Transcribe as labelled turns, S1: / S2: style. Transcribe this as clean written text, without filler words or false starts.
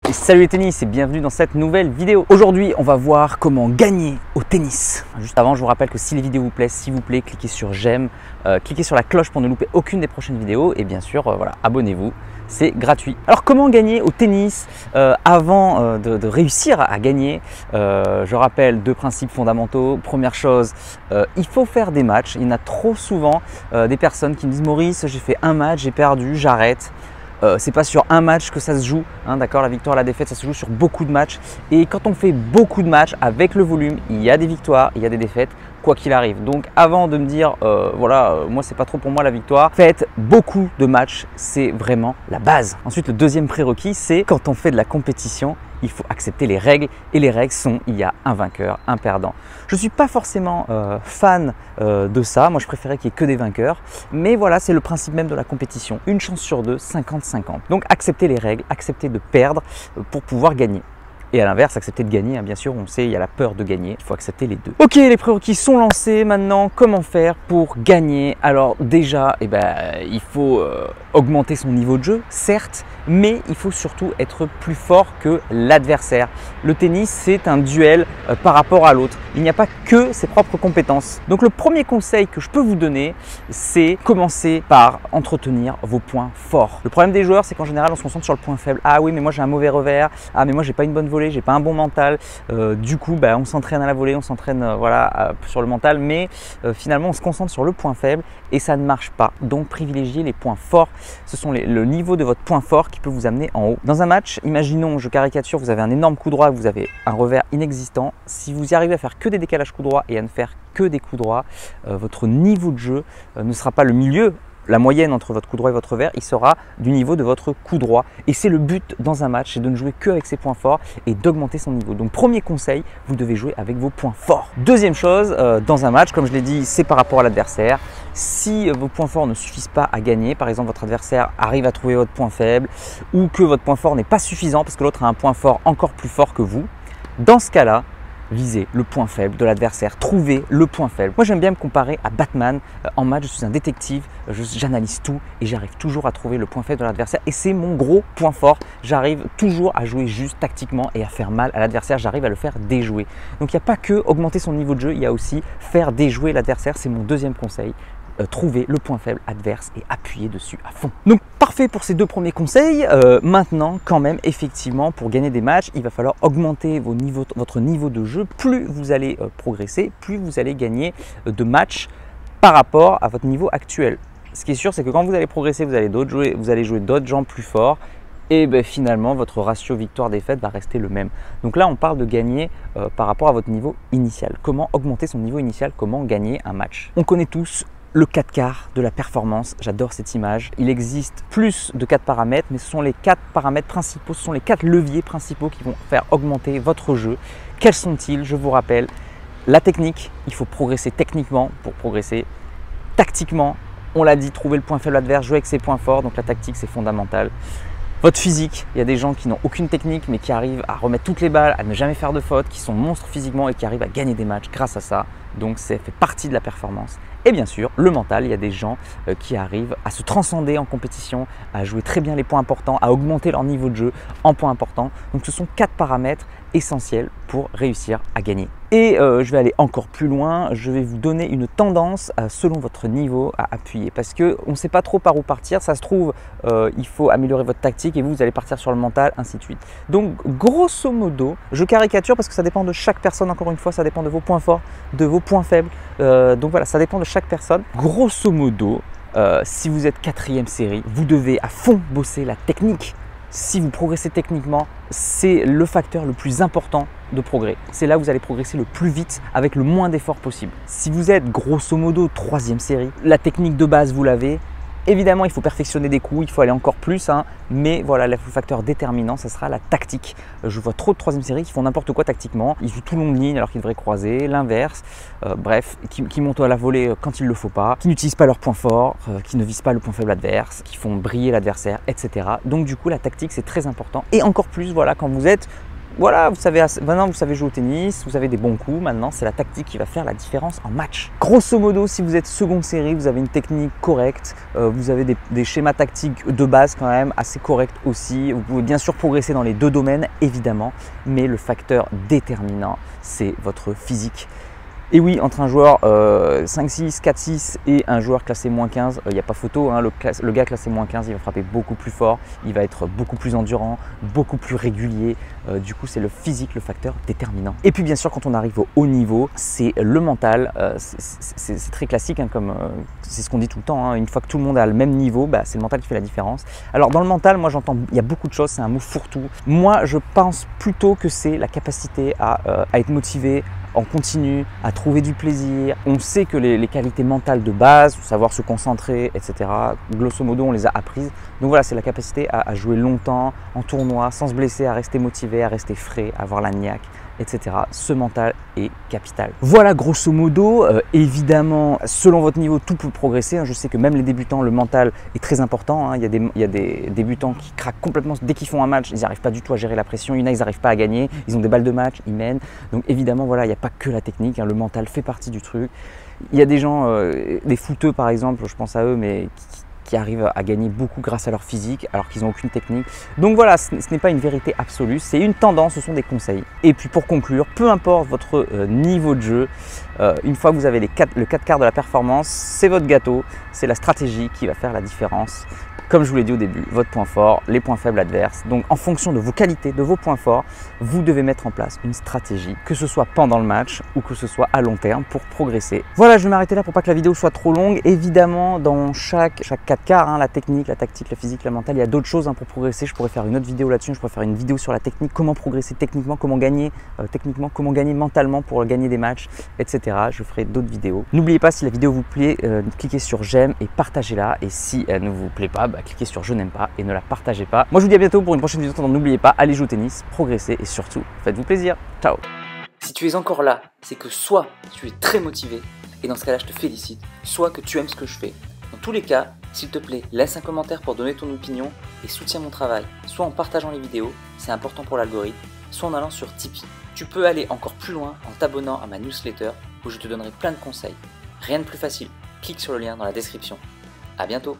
S1: Et salut les tennis et bienvenue dans cette nouvelle vidéo. Aujourd'hui, on va voir comment gagner au tennis. Juste avant, je vous rappelle que si les vidéos vous plaisent, s'il vous plaît, cliquez sur j'aime, cliquez sur la cloche pour ne louper aucune des prochaines vidéos et bien sûr, voilà, abonnez-vous. C'est gratuit. Alors comment gagner au tennis avant de réussir à gagner? Je rappelle deux principes fondamentaux. Première chose, il faut faire des matchs. Il y en a trop souvent des personnes qui me disent Maurice, j'ai fait un match, j'ai perdu, j'arrête. C'est pas sur un match que ça se joue, hein, d'accord? La victoire, la défaite, ça se joue sur beaucoup de matchs. Et quand on fait beaucoup de matchs avec le volume, il y a des victoires, il y a des défaites, quoi qu'il arrive. Donc avant de me dire, moi c'est pas trop pour moi la victoire, faites beaucoup de matchs, c'est vraiment la base. Ensuite, le deuxième prérequis, c'est quand on fait de la compétition, il faut accepter les règles et les règles sont, il y a un vainqueur, un perdant. Je ne suis pas forcément fan de ça, moi je préférais qu'il n'y ait que des vainqueurs, mais voilà, c'est le principe même de la compétition. Une chance sur deux, 50-50. Donc acceptez les règles, acceptez de perdre pour pouvoir gagner. Et à l'inverse, accepter de gagner, hein, bien sûr, on sait, il y a la peur de gagner, il faut accepter les deux. Ok, les prérequis sont lancés, maintenant, comment faire pour gagner? Alors déjà, il faut augmenter son niveau de jeu, certes, mais il faut surtout être plus fort que l'adversaire. Le tennis, c'est un duel par rapport à l'autre. Il n'y a pas que ses propres compétences. Donc le premier conseil que je peux vous donner, c'est commencer par entretenir vos points forts. Le problème des joueurs, c'est qu'en général, on se concentre sur le point faible. Ah oui, mais moi j'ai un mauvais revers. Ah mais moi j'ai pas une bonne volée, j'ai pas un bon mental. Du coup, on s'entraîne à la volée, on s'entraîne sur le mental, mais finalement on se concentre sur le point faible et ça ne marche pas. Donc privilégiez les points forts. Ce sont le niveau de votre point fort qui peut vous amener en haut. Dans un match, imaginons, je caricature, vous avez un énorme coup droit, vous avez un revers inexistant. Si vous y arrivez à faire que des décalages coup droit et à ne faire que des coups droits, votre niveau de jeu ne sera pas le milieu. La moyenne entre votre coup droit et votre revers, il sera du niveau de votre coup droit. Et c'est le but dans un match, c'est de ne jouer que avec ses points forts et d'augmenter son niveau. Donc premier conseil, vous devez jouer avec vos points forts. Deuxième chose, dans un match, comme je l'ai dit, c'est par rapport à l'adversaire. Si vos points forts ne suffisent pas à gagner, par exemple votre adversaire arrive à trouver votre point faible ou que votre point fort n'est pas suffisant parce que l'autre a un point fort encore plus fort que vous, dans ce cas-là, visez le point faible de l'adversaire, trouvez le point faible. Moi j'aime bien me comparer à Batman. En match, je suis un détective, j'analyse tout et j'arrive toujours à trouver le point faible de l'adversaire et c'est mon gros point fort. J'arrive toujours à jouer juste tactiquement et à faire mal à l'adversaire, j'arrive à le faire déjouer. Donc il n'y a pas que augmenter son niveau de jeu, il y a aussi faire déjouer l'adversaire, c'est mon deuxième conseil. Trouver le point faible adverse et appuyer dessus à fond. Donc parfait pour ces deux premiers conseils. Maintenant quand même effectivement pour gagner des matchs il va falloir augmenter votre niveau de jeu. Plus vous allez progresser, plus vous allez gagner de matchs par rapport à votre niveau actuel. Ce qui est sûr c'est que quand vous allez progresser vous allez jouer d'autres gens plus forts. Et finalement, votre ratio victoire-défaite va rester le même. Donc là, on parle de gagner par rapport à votre niveau initial. Comment augmenter son niveau initial? Comment gagner un match? On connaît tous le 4 quarts de la performance, j'adore cette image. Il existe plus de 4 paramètres, mais ce sont les 4 paramètres principaux, ce sont les 4 leviers principaux qui vont faire augmenter votre jeu. Quels sont-ils? Je vous rappelle, la technique, il faut progresser techniquement pour progresser. Tactiquement, on l'a dit, trouver le point faible adverse, jouer avec ses points forts, donc la tactique c'est fondamental. Votre physique, il y a des gens qui n'ont aucune technique mais qui arrivent à remettre toutes les balles, à ne jamais faire de fautes, qui sont monstres physiquement et qui arrivent à gagner des matchs grâce à ça. Donc ça fait partie de la performance. Et bien sûr, le mental, il y a des gens qui arrivent à se transcender en compétition, à jouer très bien les points importants, à augmenter leur niveau de jeu en points importants. Donc ce sont 4 paramètres essentiels pour réussir à gagner. Et je vais aller encore plus loin, je vais vous donner une tendance selon votre niveau à appuyer parce qu'on ne sait pas trop par où partir, ça se trouve il faut améliorer votre tactique et vous allez partir sur le mental, ainsi de suite. Donc grosso modo, je caricature parce que ça dépend de chaque personne, encore une fois, ça dépend de vos points forts, de vos points faibles, donc voilà, ça dépend de chaque personne. Grosso modo, si vous êtes 4e série, vous devez à fond bosser la technique. Si vous progressez techniquement, c'est le facteur le plus important de progrès. C'est là où vous allez progresser le plus vite avec le moins d'efforts possible. Si vous êtes grosso modo 3e série, la technique de base vous l'avez. Évidemment, il faut perfectionner des coups, il faut aller encore plus, mais voilà, le facteur déterminant, ça sera la tactique. Je vois trop de 3e série qui font n'importe quoi tactiquement. Ils jouent tout long de ligne alors qu'ils devraient croiser, l'inverse, bref, qui montent à la volée quand il ne le faut pas, qui n'utilisent pas leur point fort, qui ne visent pas le point faible adverse, qui font briller l'adversaire, etc. Donc du coup, la tactique, c'est très important. Et encore plus, voilà, quand vous êtes voilà, maintenant vous savez jouer au tennis, vous avez des bons coups, maintenant c'est la tactique qui va faire la différence en match. Grosso modo, si vous êtes seconde série, vous avez une technique correcte, vous avez des schémas tactiques de base quand même assez corrects aussi. Vous pouvez bien sûr progresser dans les deux domaines, évidemment, mais le facteur déterminant, c'est votre physique. Et oui, entre un joueur 5-6, 4-6 et un joueur classé -15, il n'y a pas photo, hein, le gars classé -15, il va frapper beaucoup plus fort, il va être beaucoup plus endurant, beaucoup plus régulier. Du coup, c'est le physique, le facteur déterminant. Et puis bien sûr, quand on arrive au haut niveau, c'est le mental. C'est très classique, hein, c'est ce qu'on dit tout le temps. Hein, une fois que tout le monde est à le même niveau, bah, c'est le mental qui fait la différence. Alors dans le mental, moi j'entends, il y a beaucoup de choses, c'est un mot fourre-tout. Moi, je pense plutôt que c'est la capacité à être motivé, en continu, à trouver du plaisir. On sait que les qualités mentales de base, savoir se concentrer, etc., grosso modo, on les a apprises. Donc voilà, c'est la capacité à jouer longtemps, en tournoi, sans se blesser, à rester motivé, à rester frais, à avoir la niaque, etc. Ce mental est capital. Voilà, grosso modo, évidemment, selon votre niveau, tout peut progresser. Hein. Je sais que même les débutants, le mental est très important. Hein. Il y a des débutants qui craquent complètement dès qu'ils font un match. Ils n'arrivent pas du tout à gérer la pression. Il y en a, ils n'arrivent pas à gagner. Ils ont des balles de match, ils mènent. Donc évidemment, voilà, il n'y a pas que la technique. Hein. Le mental fait partie du truc. Il y a des gens, des footeux par exemple, je pense à eux, mais qui arrivent à gagner beaucoup grâce à leur physique alors qu'ils n'ont aucune technique. Donc voilà, ce n'est pas une vérité absolue, c'est une tendance, ce sont des conseils. Et puis pour conclure, peu importe votre niveau de jeu, une fois que vous avez le 4 quarts de la performance, c'est votre gâteau, c'est la stratégie qui va faire la différence. Comme je vous l'ai dit au début, votre point fort, les points faibles adverses. Donc en fonction de vos qualités, de vos points forts, vous devez mettre en place une stratégie, que ce soit pendant le match ou que ce soit à long terme pour progresser. Voilà, je vais m'arrêter là pour pas que la vidéo soit trop longue. Évidemment, dans chaque 4 quarts, hein, la technique, la tactique, la physique, la mentale, il y a d'autres choses, hein, pour progresser. Je pourrais faire une autre vidéo là-dessus, je pourrais faire une vidéo sur la technique, comment progresser techniquement, comment gagner techniquement, comment gagner mentalement pour gagner des matchs, etc. Je ferai d'autres vidéos. N'oubliez pas, si la vidéo vous plaît, cliquez sur j'aime et partagez-la. Et si elle ne vous plaît pas, cliquez sur je n'aime pas et ne la partagez pas. Moi je vous dis à bientôt pour une prochaine vidéo. N'oubliez pas, allez jouer au tennis, progressez et surtout faites-vous plaisir. Ciao.
S2: Si tu es encore là, c'est que soit tu es très motivé et dans ce cas-là je te félicite, soit que tu aimes ce que je fais. Dans tous les cas, s'il te plaît, laisse un commentaire pour donner ton opinion et soutiens mon travail, soit en partageant les vidéos, c'est important pour l'algorithme, soit en allant sur Tipeee. Tu peux aller encore plus loin en t'abonnant à ma newsletter où je te donnerai plein de conseils. Rien de plus facile, clique sur le lien dans la description. À bientôt.